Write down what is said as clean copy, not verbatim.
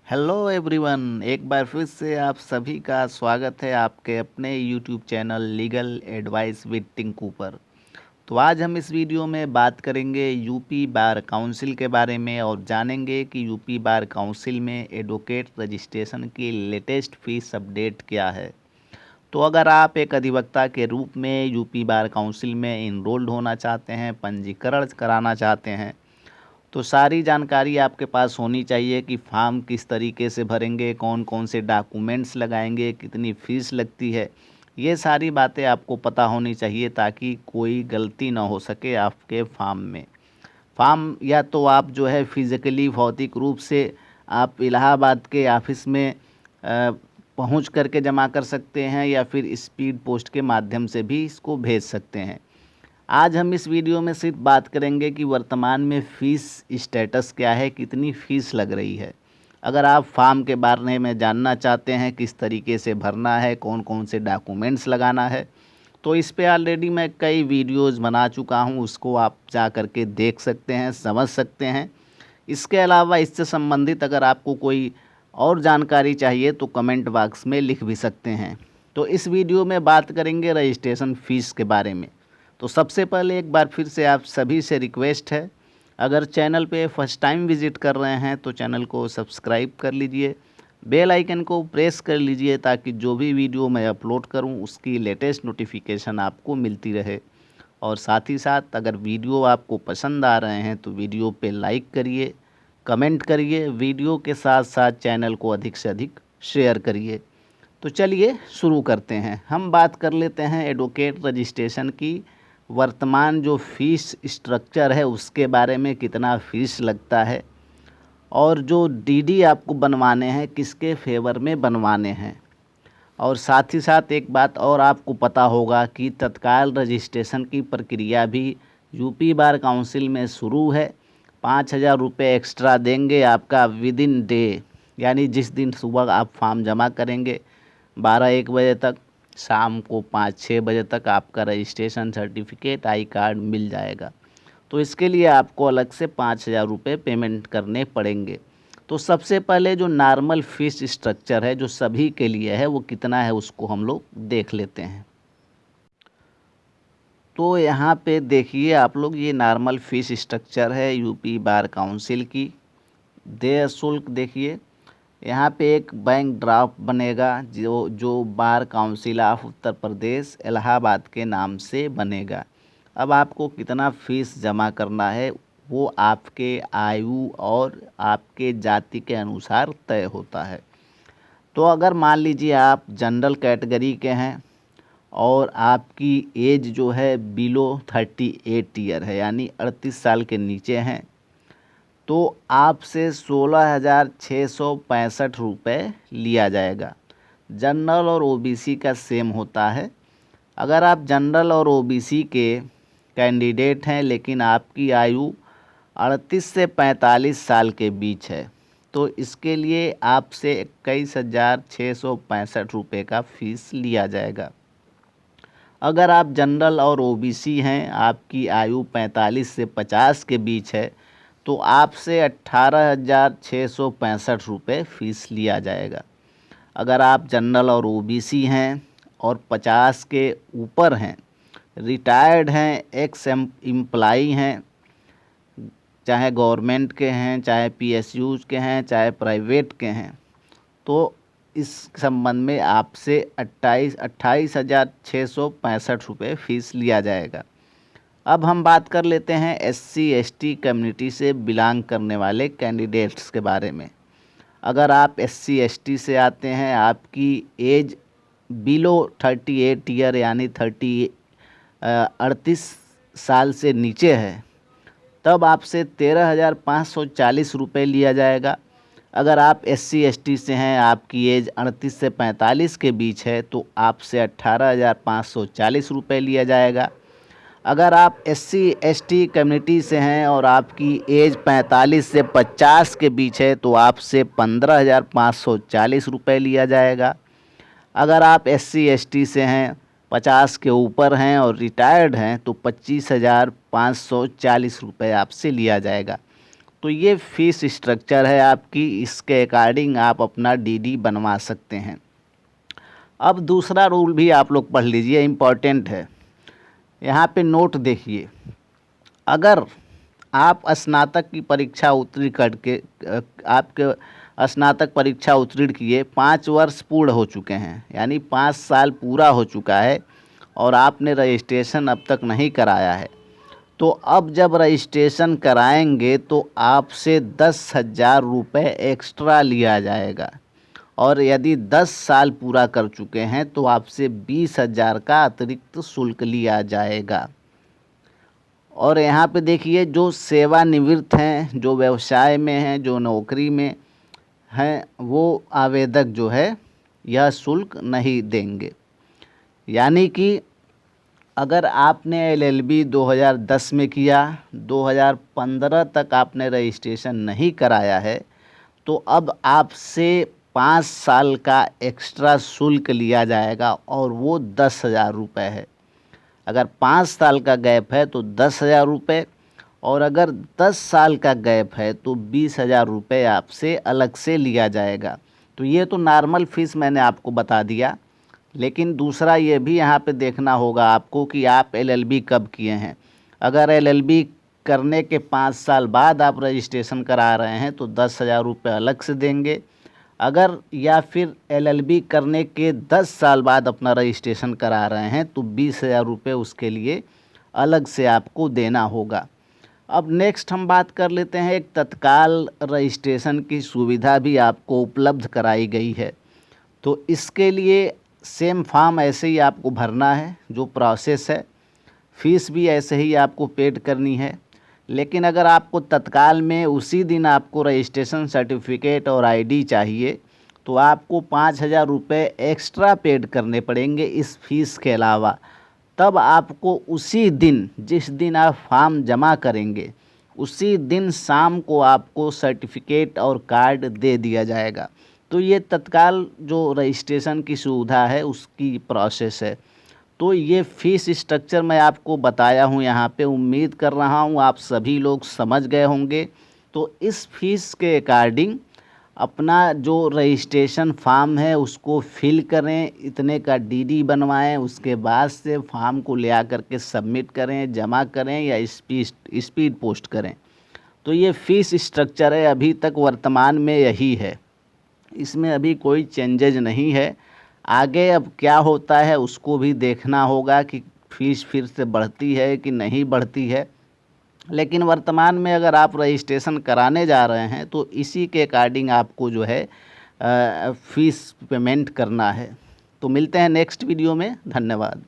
Hello everyone, एक बार फिर से आप सभी का स्वागत है आपके अपने YouTube channel legal advice with Tinku पर। तो आज हम इस वीडियो में बात करेंगे यूपी बार काउंसिल के बारे में और जानेंगे कि यूपी बार काउंसिल में एडवोकेट रजिस्ट्रेशन की लेटेस्ट फीस अपडेट क्या है। तो अगर आप एक अधिवक्ता के रूप में यूपी बार काउंसिल में इनरोल्ड होना चाहते हैं, पंजीकरण कराना चाहते हैं, तो सारी जानकारी आपके पास होनी चाहिए कि फॉर्म किस तरीके से भरेंगे, कौन कौन से डॉक्यूमेंट्स लगाएंगे, कितनी फ़ीस लगती है। ये सारी बातें आपको पता होनी चाहिए ताकि कोई गलती ना हो सके आपके फॉर्म में। फॉर्म या तो आप जो है फिज़िकली भौतिक रूप से आप इलाहाबाद के ऑफिस में पहुंच करके जमा कर सकते हैं या फिर स्पीड पोस्ट के माध्यम से भी इसको भेज सकते हैं। आज हम इस वीडियो में सिर्फ बात करेंगे कि वर्तमान में फ़ीस स्टेटस क्या है, कितनी फ़ीस लग रही है। अगर आप फॉर्म के बारे में जानना चाहते हैं, किस तरीके से भरना है, कौन कौन से डॉक्यूमेंट्स लगाना है, तो इस पे ऑलरेडी मैं कई वीडियोज़ बना चुका हूँ, उसको आप जा कर के देख सकते हैं, समझ सकते हैं। इसके अलावा इससे संबंधित अगर आपको कोई और जानकारी चाहिए तो कमेंट बॉक्स में लिख भी सकते हैं। तो इस वीडियो में बात करेंगे रजिस्ट्रेशन फ़ीस के बारे में। तो सबसे पहले एक बार फिर से आप सभी से रिक्वेस्ट है, अगर चैनल पे फर्स्ट टाइम विज़िट कर रहे हैं तो चैनल को सब्सक्राइब कर लीजिए, बेल आइकन को प्रेस कर लीजिए ताकि जो भी वीडियो मैं अपलोड करूं उसकी लेटेस्ट नोटिफिकेशन आपको मिलती रहे। और साथ ही साथ अगर वीडियो आपको पसंद आ रहे हैं तो वीडियो पे लाइक करिए, कमेंट करिए, वीडियो के साथ साथ चैनल को अधिक से अधिक शेयर करिए। तो चलिए शुरू करते हैं। हम बात कर लेते हैं एडवोकेट रजिस्ट्रेशन की वर्तमान जो फ़ीस स्ट्रक्चर है उसके बारे में, कितना फ़ीस लगता है और जो डीडी आपको बनवाने हैं किसके फेवर में बनवाने हैं। और साथ ही साथ एक बात और आपको पता होगा कि तत्काल रजिस्ट्रेशन की प्रक्रिया भी यूपी बार काउंसिल में शुरू है। 5,000 रुपये एक्स्ट्रा देंगे आपका विद इन डे, यानी जिस दिन सुबह आप फॉर्म जमा करेंगे 12-1 बजे तक, शाम को 5-6 बजे तक आपका रजिस्ट्रेशन सर्टिफिकेट आई कार्ड मिल जाएगा। तो इसके लिए आपको अलग से 5,000 रुपये पेमेंट करने पड़ेंगे। तो सबसे पहले जो नॉर्मल फ़ीस स्ट्रक्चर है जो सभी के लिए है वो कितना है उसको हम लोग देख लेते हैं। तो यहाँ पे देखिए आप लोग, ये नॉर्मल फ़ीस स्ट्रक्चर है यूपी बार काउंसिल की। देय शुल्क देखिए, यहाँ पे एक बैंक ड्राफ्ट बनेगा जो जो bar council of Uttar Pradesh Allahabad के नाम से बनेगा। अब आपको कितना फ़ीस जमा करना है वो आपके आयु और आपके जाति के अनुसार तय होता है। तो अगर मान लीजिए आप जनरल कैटेगरी के हैं और आपकी एज जो है बिलो 38 ईयर है, यानी 38 साल के नीचे हैं, तो आपसे 16,665 रुपये लिया जाएगा। जनरल और ओबीसी का सेम होता है। अगर आप जनरल और ओबीसी के कैंडिडेट हैं लेकिन आपकी आयु 38 से 45 साल के बीच है तो इसके लिए आपसे 21,665 रुपये का फ़ीस लिया जाएगा। अगर आप जनरल और ओबीसी हैं, आपकी आयु 45 से 50 के बीच है तो आपसे 18,665 रुपये फ़ीस लिया जाएगा। अगर आप जनरल और ओबीसी हैं और 50 के ऊपर हैं, रिटायर्ड हैं, एक्स एम्प्लाई हैं, चाहे गवर्नमेंट के हैं, चाहे पीएसयूज़ के हैं, चाहे प्राइवेट के हैं, तो इस संबंध में आपसे 28,665 रुपये फ़ीस लिया जाएगा। अब हम बात कर लेते हैं एससी एसटी कम्युनिटी से बिलोंग करने वाले कैंडिडेट्स के बारे में। अगर आप एससी एसटी से आते हैं, आपकी एज बिलो 38 ईयर यानी 38 साल से नीचे है, तब आपसे 13,540 रुपये लिया जाएगा। अगर आप एससी एसटी से हैं, आपकी एज 38 से 45 के बीच है तो आपसे 18,540 रुपये लिया जाएगा। अगर आप एससी एसटी कम्युनिटी से हैं और आपकी एज 45 से 50 के बीच है तो आपसे 15,540 रुपये लिया जाएगा। अगर आप एससी एसटी से हैं, 50 के ऊपर हैं और रिटायर्ड हैं तो 25,540 रुपये आपसे लिया जाएगा। तो ये फीस स्ट्रक्चर है आपकी, इसके अकॉर्डिंग आप अपना डीडी बनवा सकते हैं। अब दूसरा रूल भी आप लोग पढ़ लीजिए, इम्पॉर्टेंट है। यहाँ पे नोट देखिए, अगर आप स्नातक की परीक्षा उत्तीर्ण करके आपके स्नातक परीक्षा उत्तीर्ण किए 5 वर्ष पूर्ण हो चुके हैं, यानी 5 साल पूरा हो चुका है और आपने रजिस्ट्रेशन अब तक नहीं कराया है, तो अब जब रजिस्ट्रेशन कराएंगे तो आपसे 10,000 रुपये एक्स्ट्रा लिया जाएगा, और यदि 10 साल पूरा कर चुके हैं तो आपसे 20,000 का अतिरिक्त शुल्क लिया जाएगा। और यहाँ पे देखिए, जो सेवानिवृत्त हैं, जो व्यवसाय में हैं, जो नौकरी में हैं, वो आवेदक जो है यह शुल्क नहीं देंगे। यानी कि अगर आपने एलएलबी 2010 में किया, 2015 तक आपने रजिस्ट्रेशन नहीं कराया है, तो अब आपसे 5 साल का एक्स्ट्रा शुल्क लिया जाएगा और वो 10,000 रुपये है। अगर 5 साल का गैप है तो 10,000 रुपये, और अगर 10 साल का गैप है तो 20,000 रुपये आपसे अलग से लिया जाएगा। तो ये तो नॉर्मल फ़ीस मैंने आपको बता दिया, लेकिन दूसरा ये भी यहाँ पे देखना होगा आपको कि आप एलएलबी कब किए हैं। अगर एलएलबी करने के 5 साल बाद आप रजिस्ट्रेशन करा रहे हैं तो 10,000 रुपये अलग से देंगे। अगर या फिर एलएलबी करने के 10 साल बाद अपना रजिस्ट्रेशन करा रहे हैं तो 20,000 रुपये उसके लिए अलग से आपको देना होगा। अब नेक्स्ट हम बात कर लेते हैं, एक तत्काल रजिस्ट्रेशन की सुविधा भी आपको उपलब्ध कराई गई है। तो इसके लिए सेम फॉर्म ऐसे ही आपको भरना है, जो प्रोसेस है, फ़ीस भी ऐसे ही आपको पेड करनी है। लेकिन अगर आपको तत्काल में उसी दिन आपको रजिस्ट्रेशन सर्टिफिकेट और आईडी चाहिए तो आपको 5,000 रुपये एक्स्ट्रा पेड करने पड़ेंगे इस फीस के अलावा। तब आपको उसी दिन, जिस दिन आप फॉर्म जमा करेंगे, उसी दिन शाम को आपको सर्टिफिकेट और कार्ड दे दिया जाएगा। तो ये तत्काल जो रजिस्ट्रेशन की सुविधा है उसकी प्रोसेस है। तो ये फ़ीस स्ट्रक्चर मैं आपको बताया हूँ यहाँ पे, उम्मीद कर रहा हूँ आप सभी लोग समझ गए होंगे। तो इस फीस के अकॉर्डिंग अपना जो रजिस्ट्रेशन फॉर्म है उसको फिल करें, इतने का डीडी बनवाएं, उसके बाद से फॉर्म को ले आकर के सबमिट करें, जमा करें या स्पीड पोस्ट करें। तो ये फ़ीस स्ट्रक्चर है, अभी तक वर्तमान में यही है, इसमें अभी कोई चेंजेज नहीं है। आगे अब क्या होता है उसको भी देखना होगा कि फ़ीस फिर से बढ़ती है कि नहीं बढ़ती है। लेकिन वर्तमान में अगर आप रजिस्ट्रेशन कराने जा रहे हैं तो इसी के अकॉर्डिंग आपको जो है फ़ीस पेमेंट करना है। तो मिलते हैं नेक्स्ट वीडियो में, धन्यवाद।